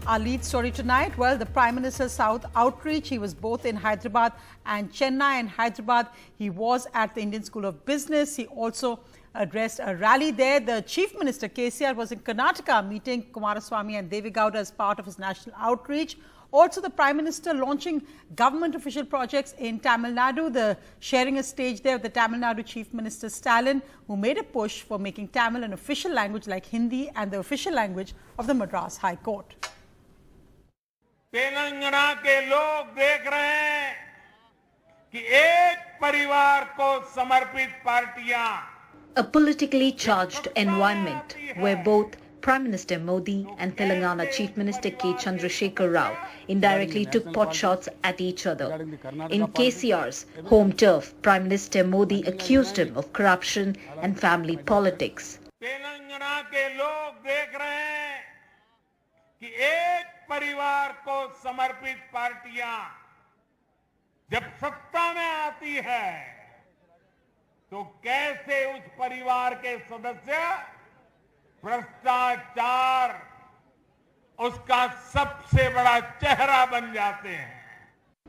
Our lead story tonight, well, the Prime Minister's South outreach. He was both in Hyderabad and Chennai. In Hyderabad, he was at the Indian School of Business. He also addressed a rally there. The Chief Minister, KCR, was in Karnataka meeting Kumaraswamy and Devi Gowda as part of his national outreach. Also, the Prime Minister launching government official projects in Tamil Nadu. The sharing a stage there with the Tamil Nadu Chief Minister Stalin, who made a push for making Tamil an official language like Hindi and the official language of the Madras High Court. Telangana के लोग देख रहे हैं कि एक परिवार को समर्पित पार्टियां A politically charged environment where both Prime Minister Modi and Telangana Chief Minister K. Chandrasekhar Rao indirectly took potshots at each other. In KCR's home turf, Prime Minister Modi accused him of corruption and family politics. Telangana के लोग देख रहे हैं कि एक परिवार को समर्पित पार्टियां जब सत्ता में आती है तो कैसे उस परिवार के सदस्य भ्रष्टाचार उसका सबसे बड़ा चेहरा बन जाते हैं.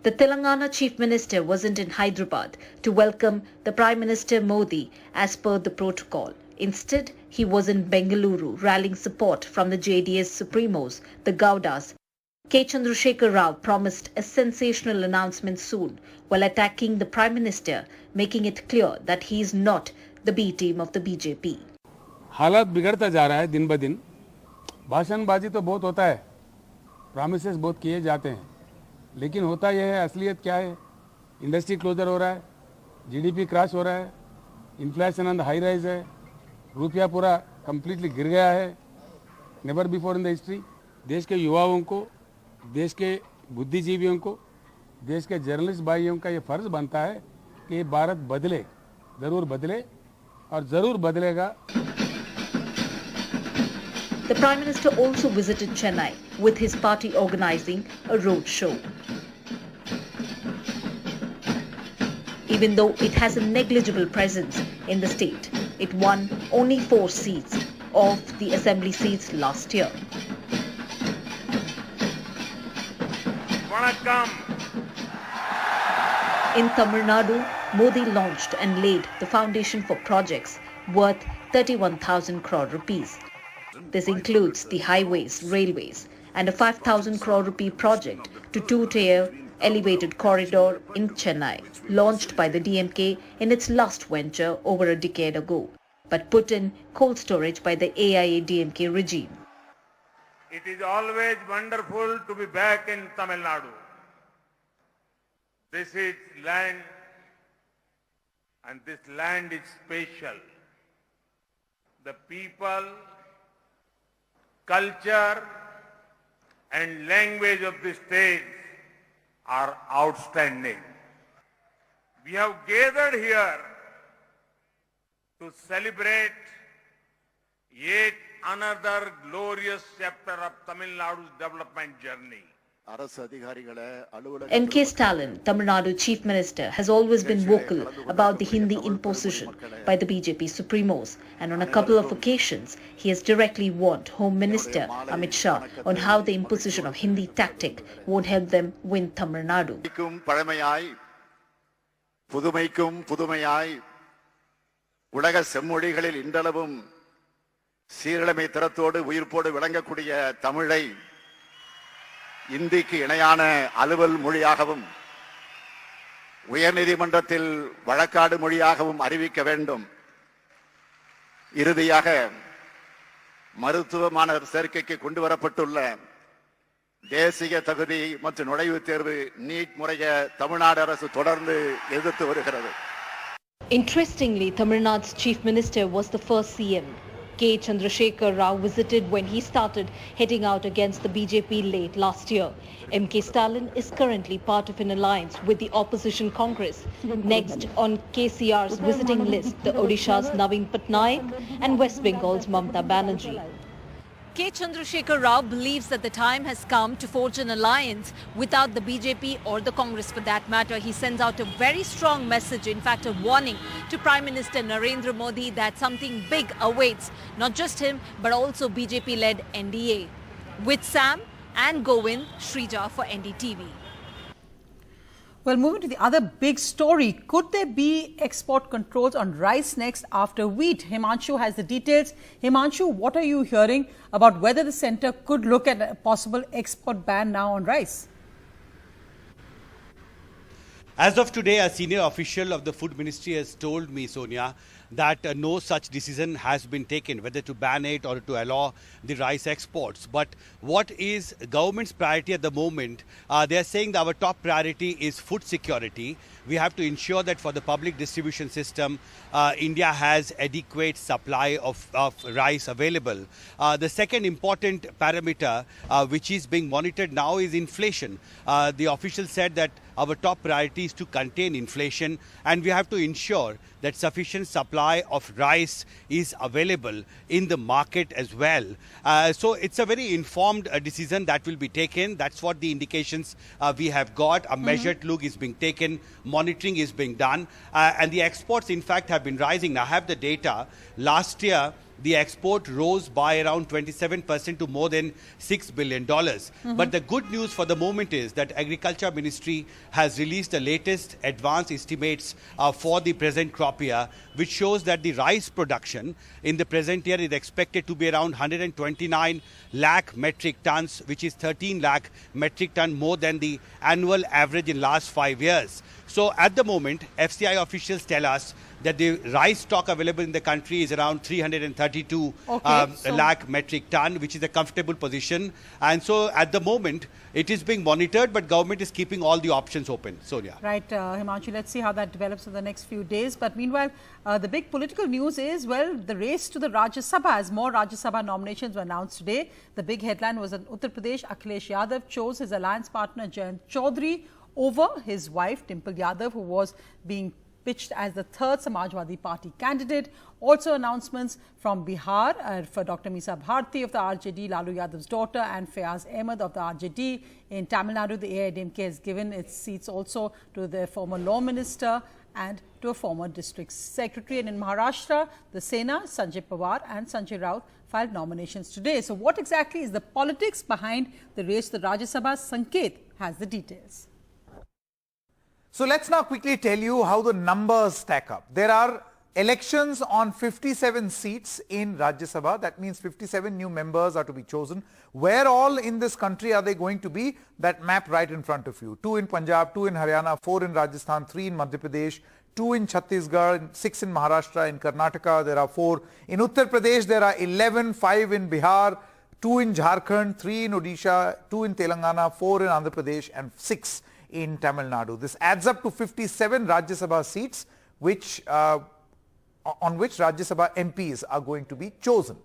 The Telangana Chief Minister wasn't in Hyderabad to welcome the Prime Minister Modi as per the protocol. Instead, he was in Bengaluru rallying support from the JDS Supremos, the Gowdas. K. Chandrasekhar Rao promised a sensational announcement soon while attacking the Prime Minister, making it clear that he is not the B team of the BJP. हालात बिगड़ता जा रहा है दिन ब दिन. भाषणबाजी तो बहुत होता है, प्रॉमिसेस बहुत किए जाते हैं, लेकिन होता यह है असलियत क्या है. इंडस्ट्री क्लोजर हो रहा है, जीडीपी क्रैश हो रहा है, inflation on the high rise है, रुपया पूरा कंप्लीटली गिर गया है, never before in the history. देश के युवाओं को, देश के बुद्धिजीवियों को, देश के जर्नलिस्ट भाइयों का ये फर्ज बनता है कि भारत बदले, जरूर बदले और जरूर बदलेगा. The Prime Minister also visited Chennai with his party organizing a road show. Even though it has a negligible presence in the state, it won only 4 seats of the assembly seats last year. In Tamil Nadu, Modi launched and laid the foundation for projects worth 31,000 crore rupees. This includes the highways, railways, and a 5,000 crore rupee project to 2-tier elevated corridor in Chennai, launched by the DMK in its last venture over a decade ago, but put in cold storage by the AIA-DMK regime. It is always wonderful to be back in Tamil Nadu. This is land, and this land is special. The people, culture and language of the state are outstanding. We have gathered here to celebrate yet another glorious chapter of Tamil Nadu's development journey. M.K. Stalin, Tamil Nadu Chief Minister, has always been vocal about the Hindi imposition by the BJP Supremos, and on a couple of occasions he has directly warned Home Minister Amit Shah on how the imposition of Hindi tactic won't help them win Tamil Nadu. உலக செம்மொழிகளில் இன்றளவும் சீரழமை தரத்தோடு உயிர்ப்போடு விளங்கக்கூடிய தமிழை இந்திக்கு இணையான அலுவல் மொழியாகவும் உயர்நீதிமன்றத்தில் வழக்காடு மொழியாகவும் அறிவிக்க வேண்டும். இறுதியாக மருத்துவ மாணவர் சேர்க்கைக்கு கொண்டு வரப்பட்டுள்ள தேசிய தகுதி மற்றும் நுழைவுத் தேர்வு நீட் முறையை தமிழ்நாடு அரசு தொடர்ந்து எதிர்த்து வருகிறது. Interestingly, Tamil Nadu's Chief Minister was the first CM K. Chandrasekhar Rao visited when he started heading out against the BJP late last year. M.K. Stalin is currently part of an alliance with the opposition Congress. Next on KCR's visiting list, the Odisha's Naveen Patnaik and West Bengal's Mamta Banerjee. K. Chandrasekhar Rao believes that the time has come to forge an alliance without the BJP or the Congress for that matter. He sends out a very strong message, in fact a warning to Prime Minister Narendra Modi that something big awaits, not just him but also BJP-led NDA. With Sam, and Govind Shrija for NDTV. Well, moving to the other big story, could there be export controls on rice next after wheat? Himanshu has the details. Himanshu, what are you hearing about whether the centre could look at a possible export ban now on rice? As of today, a senior official of the Food Ministry has told me, Sonia, that no such decision has been taken, whether to ban it or to allow the rice exports. But what is government's priority at the moment? They are saying that our top priority is food security. We have to ensure that for the public distribution system, India has adequate supply of rice available. The second important parameter which is being monitored now is inflation. The official said that our top priority is to contain inflation, and we have to ensure that sufficient supply of rice is available in the market as well. So it's a very informed decision that will be taken. That's what the indications we have got. A measured look is being taken, monitoring is being done, and the exports in fact have been rising. Now I have the data. Last year, the export rose by around 27% to more than $6 billion. But the good news for the moment is that Agriculture Ministry has released the latest advanced estimates for the present crop year, which shows that the rice production in the present year is expected to be around 129 lakh metric tons, which is 13 lakh metric ton more than the annual average in last 5 years. So at the moment, FCI officials tell us that the rice stock available in the country is around 332 lakh metric ton, which is a comfortable position. And so at the moment, it is being monitored, but government is keeping all the options open. Sonia. Right, Himanshu, let's see how that develops in the next few days. But meanwhile, the big political news is, well, the race to the Rajya Sabha, as more Rajya Sabha nominations were announced today. The big headline was in Uttar Pradesh, Akhilesh Yadav chose his alliance partner Jayant Chaudhary over his wife Dimple Yadav, who was being pitched as the third Samajwadi Party candidate. Also announcements from Bihar for Dr. Misa Bharti of the RJD, Lalu Yadav's daughter, and Fayaz Ahmed of the RJD. In Tamil Nadu, the AIDMK has given its seats also to the former law minister and to a former district secretary. And in Maharashtra, the Sena, Sanjay Pawar and Sanjay Raut filed nominations today. So what exactly is the politics behind the race to the Rajya Sabha? Sanket has the details. So let's now quickly tell you how the numbers stack up. There are elections on 57 seats in Rajya Sabha. That means 57 new members are to be chosen. Where all in this country are they going to be? That map right in front of you. 2 in Punjab, 2 in Haryana, 4 in Rajasthan, 3 in Madhya Pradesh, 2 in Chhattisgarh, 6 in Maharashtra. In Karnataka, there are 4. In Uttar Pradesh, there are 11, 5 in Bihar, 2 in Jharkhand, 3 in Odisha, 2 in Telangana, 4 in Andhra Pradesh, and 6 in Tamil Nadu. This adds up to 57 Rajya Sabha seats, on which Rajya Sabha MPs are going to be chosen.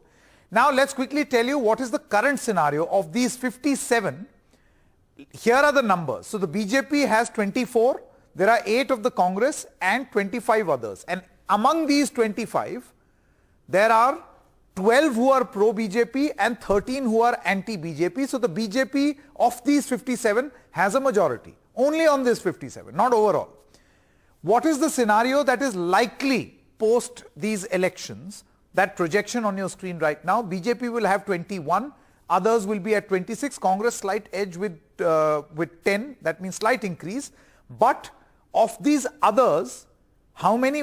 Now let's quickly tell you what is the current scenario of these 57. Here are the numbers. So the BJP has 24, there are 8 of the Congress and 25 others. And among these 25, there are 12 who are pro-BJP and 13 who are anti-BJP. So the BJP of these 57 has a majority. Only on this 57, not overall. What is the scenario that is likely post these elections? That projection on your screen right now, BJP will have 21, others will be at 26, Congress slight edge with 10, that means slight increase. But of these others, how many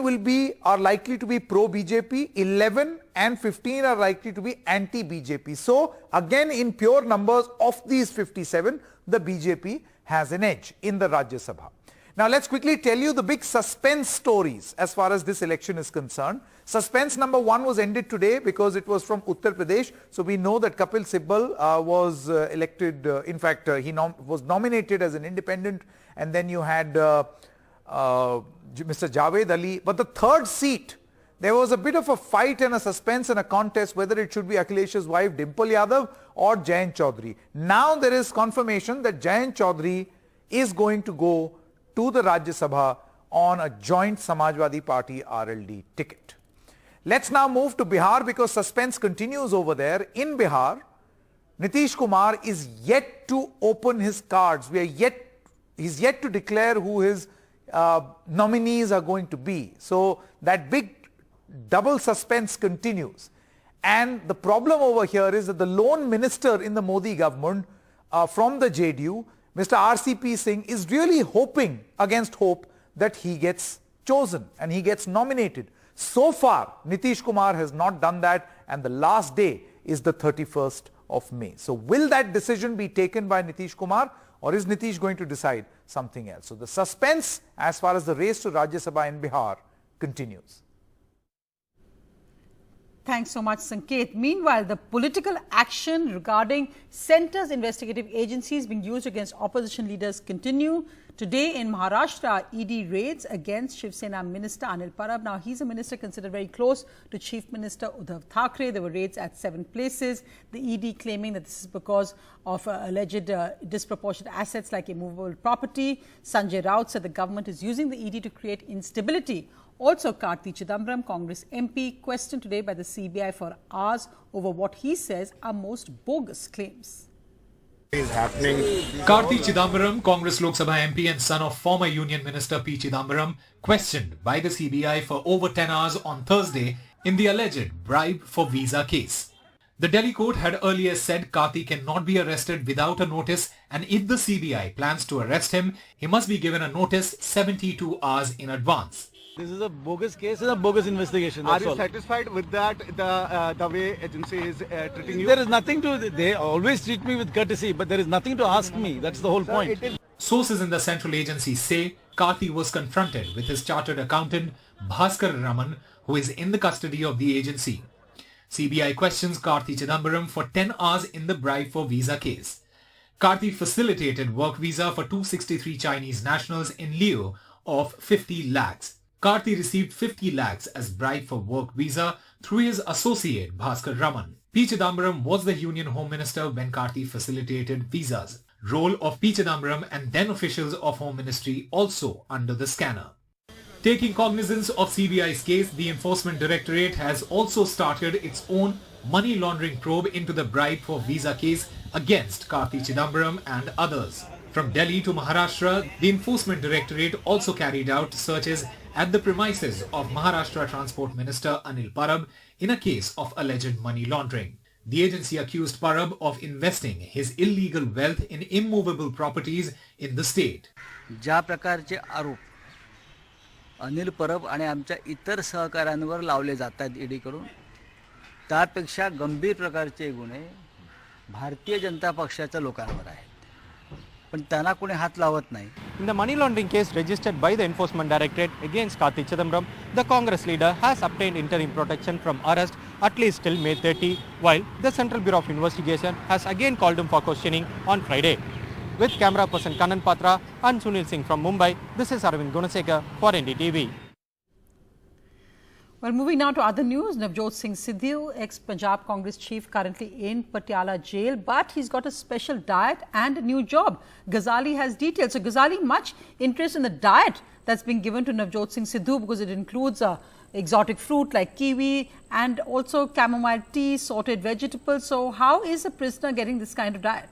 are likely to be pro-BJP? 11 and 15 are likely to be anti-BJP. So again, in pure numbers of these 57, the BJP has an edge in the Rajya Sabha. Now let's quickly tell you the big suspense stories as far as this election is concerned. Suspense number 1 was ended today because it was from Uttar Pradesh. So we know that Kapil Sibal was elected, in fact he was nominated as an independent, and then you had Mr. Javed Ali. But the third seat, there was a bit of a fight and a suspense and a contest whether it should be Akhilesh's wife Dimple Yadav or Jayant Chaudhary. Now there is confirmation that Jayant Chaudhary is going to go to the Rajya Sabha on a joint Samajwadi Party RLD ticket. Let's now move to Bihar because suspense continues over there. In Bihar, Nitish Kumar is yet to open his cards. He's yet to declare who his nominees are going to be. So that big double suspense continues. And the problem over here is that the lone minister in the Modi government, from the JDU, Mr. RCP Singh is really hoping against hope that he gets chosen and he gets nominated. So far, Nitish Kumar has not done that, and the last day is the 31st of May. So will that decision be taken by Nitish Kumar, or is Nitish going to decide something else? So the suspense as far as the race to Rajya Sabha in Bihar continues. Thanks so much, Sanket. Meanwhile, the political action regarding centre's investigative agencies being used against opposition leaders continue. Today in Maharashtra, ED raids against Shiv Sena Minister Anil Parab. Now, he's a minister considered very close to Chief Minister Uddhav Thackeray. There were raids at 7 places. The ED claiming that this is because of alleged disproportionate assets like immovable property. Sanjay Raut said the government is using the ED to create instability. Also, Karti Chidambaram, Congress MP, questioned today by the CBI for hours over what he says are most bogus claims. Karti Chidambaram, Congress Lok Sabha MP and son of former Union Minister P. Chidambaram, questioned by the CBI for over 10 hours on Thursday in the alleged bribe for visa case. The Delhi court had earlier said Karti cannot be arrested without a notice, and if the CBI plans to arrest him, he must be given a notice 72 hours in advance. This is a bogus case, it's a bogus investigation. Are you satisfied with that, the way agency is treating you? There is nothing to, they always treat me with courtesy, but there is nothing to ask me. That's the whole point. Sources in the central agency say Karti was confronted with his chartered accountant Bhaskar Raman, who is in the custody of the agency. CBI questions Karti Chidambaram for 10 hours in the bribe for visa case. Karti facilitated work visa for 263 Chinese nationals in lieu of 50 lakhs. Karti received 50 lakhs as bribe for work visa through his associate Bhaskar Raman. P. Chidambaram was the Union Home Minister when Karti facilitated visas. Role of P. Chidambaram and then officials of Home Ministry also under the scanner. Taking cognizance of CBI's case, the Enforcement Directorate has also started its own money laundering probe into the bribe for visa case against Karti Chidambaram and others. From Delhi to Maharashtra, the Enforcement Directorate also carried out searches at the premises of Maharashtra Transport Minister Anil Parab in a case of alleged money laundering. The agency accused Parab of investing his illegal wealth in immovable properties in the state. ज्या प्रकारचे आरोप अनिल परब आणि आमच्या इतर सहकाऱ्यांवर लावले जातात ED कडून त्यापेक्षा गंभीर प्रकारचे गुन्हे भारतीय जनता पक्षाच्या लोकांवर आहेत. पण त्यांना कोणी हात लावत नाही. In the money laundering case registered by the Enforcement Directorate against Karti Chidambaram, the Congress leader has obtained interim protection from arrest at least till May 30, while the Central Bureau of Investigation has again called him for questioning on Friday. With camera person Kanan Patra and Sunil Singh from Mumbai, this is Arvind Gunasekar for NDTV. Well, moving now to other news, Navjot Singh Sidhu, ex-Punjab Congress chief, currently in Patiala jail, but he's got a special diet and a new job. Ghazali has details. So, Ghazali, much interest in the diet that's been given to Navjot Singh Sidhu because it includes exotic fruit like kiwi and also chamomile tea, sorted vegetables. So, how is a prisoner getting this kind of diet?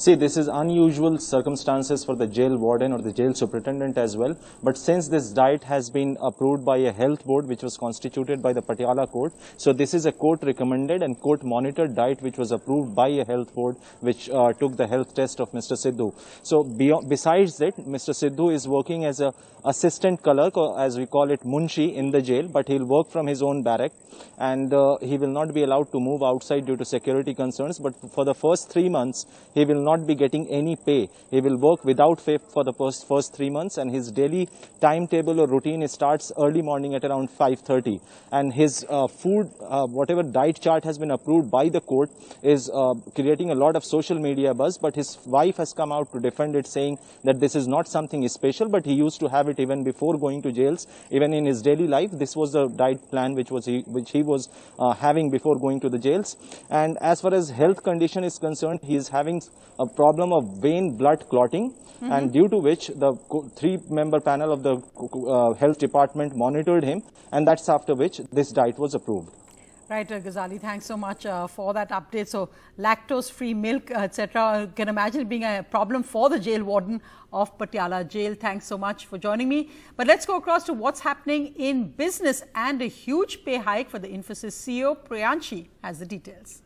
See, this is unusual circumstances for the jail warden or the jail superintendent as well. But since this diet has been approved by a health board which was constituted by the Patiala court, so this is a court recommended and court monitored diet which was approved by a health board which took the health test of Mr. Sidhu. So besides that, Mr. Sidhu is working as a assistant clerk, or as we call it munshi, in the jail, but he'll work from his own barrack, and he will not be allowed to move outside due to security concerns. But for the first 3 months, he will not be getting any pay. He will work without pay for the first 3 months, and his daily timetable or routine starts early morning at around 5:30. And his food, whatever diet chart has been approved by the court, is creating a lot of social media buzz. But his wife has come out to defend it, saying that this is not something special, but he used to have it even before going to jails. Even in his daily life, this was the diet plan which he was having before going to the jails. And as far as health condition is concerned, he is having a problem of vein blood clotting, and due to which the 3-member panel of the health department monitored him, and that's after which this diet was approved. Right, Ghazali, thanks so much for that update. So, lactose-free milk, etc. Can imagine it being a problem for the jail warden of Patiala Jail. Thanks so much for joining me. But let's go across to what's happening in business, and a huge pay hike for the Infosys CEO. Priyanshi has the details.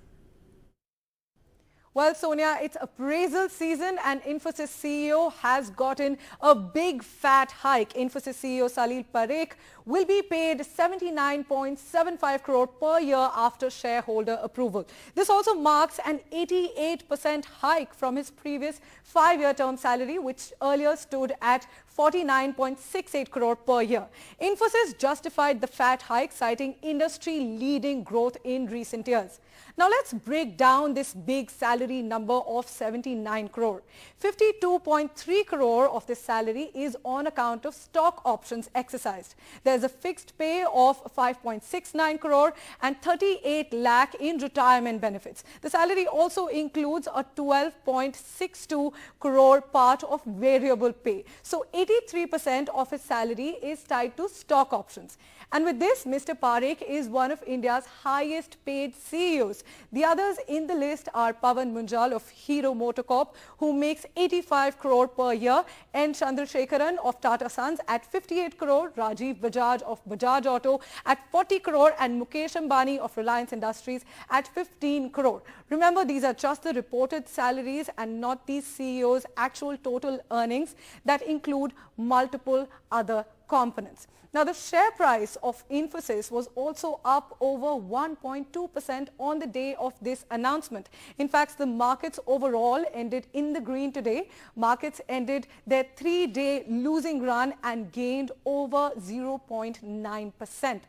Well, Sonia, it's appraisal season and Infosys CEO has gotten a big fat hike. Infosys CEO Salil Parekh will be paid 79.75 crore per year after shareholder approval. This also marks an 88% hike from his previous 5-year term salary, which earlier stood at 49.68 crore per year. Infosys justified the fat hike, citing industry-leading growth in recent years. Now let's break down this big salary number of 79 crore. 52.3 crore of this salary is on account of stock options exercised. There's a fixed pay of 5.69 crore and 38 lakh in retirement benefits. The salary also includes a 12.62 crore part of variable pay. So 83% of his salary is tied to stock options. And with this, Mr. Parekh is one of India's highest paid CEOs. The others in the list are Pawan Munjal of Hero Motorcorp, who makes 85 crore per year, N. Chandrasekaran of Tata Sons at 58 crore, Rajiv Bajaj of Bajaj Auto at 40 crore and Mukesh Ambani of Reliance Industries at 15 crore. Remember, these are just the reported salaries and not these CEOs' actual total earnings that include multiple other components. Now, the share price of Infosys was also up over 1.2% on the day of this announcement. In fact, the markets overall ended in the green today. Markets ended their 3-day losing run and gained over 0.9%.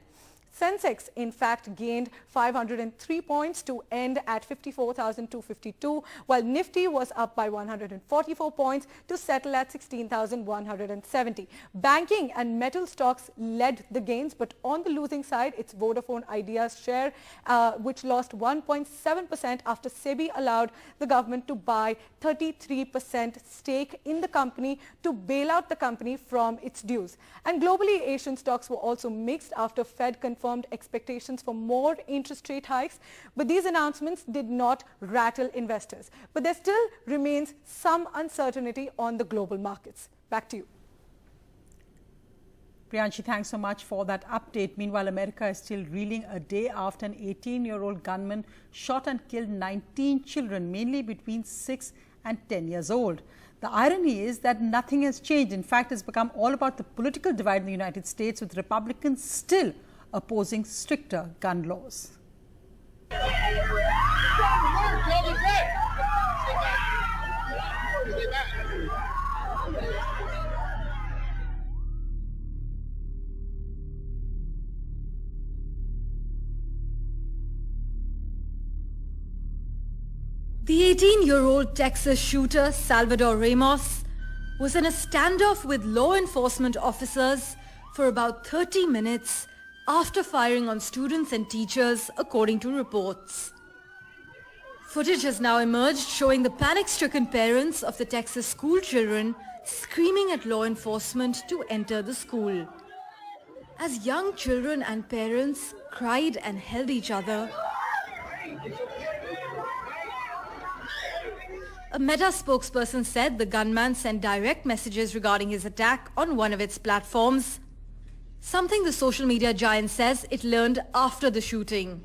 Sensex, in fact, gained 503 points to end at 54,252, while Nifty was up by 144 points to settle at 16,170. Banking and metal stocks led the gains, but on the losing side, it's Vodafone Idea's share, which lost 1.7% after SEBI allowed the government to buy 33% stake in the company to bail out the company from its dues. And globally, Asian stocks were also mixed after Fed confirmed expectations for more interest rate hikes, but these announcements did not rattle investors. But there still remains some uncertainty on the global markets. Back to you. Priyanshi, thanks so much for that update. Meanwhile, America is still reeling a day after an 18-year-old gunman shot and killed 19 children, mainly between 6 and 10 years old. The irony is that nothing has changed. In fact, it's become all about the political divide in the United States, with Republicans still opposing stricter gun laws. The 18-year-old Texas shooter Salvador Ramos was in a standoff with law enforcement officers for about 30 minutes after firing on students and teachers, according to reports. Footage has now emerged showing the panic-stricken parents of the Texas school children screaming at law enforcement to enter the school. As young children and parents cried and held each other, a Meta spokesperson said the gunman sent direct messages regarding his attack on one of its platforms, something the social media giant says it learned after the shooting.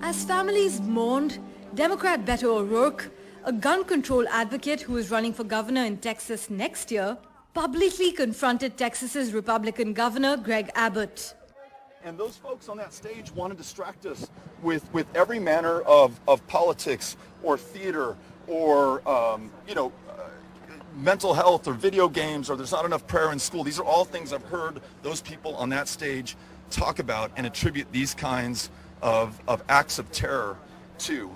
As families mourned, Democrat Beto O'Rourke, a gun control advocate who is running for governor in Texas next year, publicly confronted Texas's Republican governor Greg Abbott. And those folks on that stage want to distract us with every manner of politics or theater or, mental health or video games, or there's not enough prayer in school. These are all things I've heard those people on that stage talk about and attribute these kinds of acts of terror to.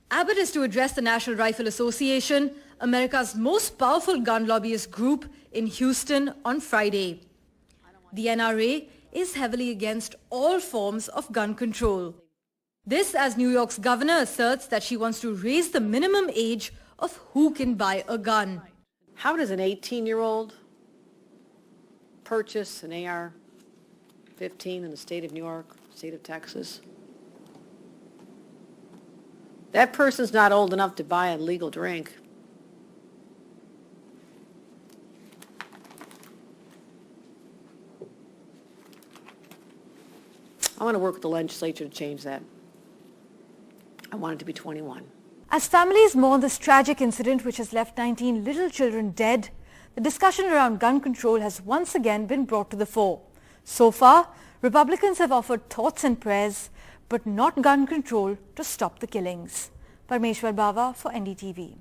Abbott is to address the National Rifle Association, America's most powerful gun lobbyist group, in Houston on Friday. The NRA is heavily against all forms of gun control. This as New York's governor asserts that she wants to raise the minimum age of who can buy a gun. How does an 18-year-old purchase an AR 15 in the state of New York, state of Texas. That person's not old enough to buy a legal drink. I want to work with the legislature to change that. I want it to be 21. As families mourn this tragic incident which has left 19 little children dead, the discussion around gun control has once again been brought to the fore. So far, Republicans have offered thoughts and prayers, but not gun control to stop the killings. Parmeshwar Bava for NDTV.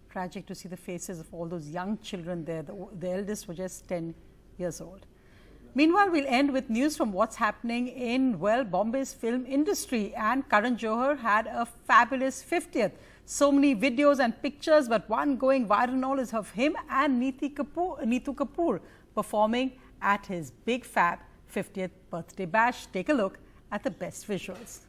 Tragic to see the faces of all those young children there. The eldest were just 10 years old. Meanwhile, we'll end with news from what's happening in, well, Bombay's film industry. And Karan Johar had a fabulous 50th. So many videos and pictures, but one going viral and all is of him and Neetu Kapoor performing at his big fab 50th birthday bash. Take a look at the best visuals.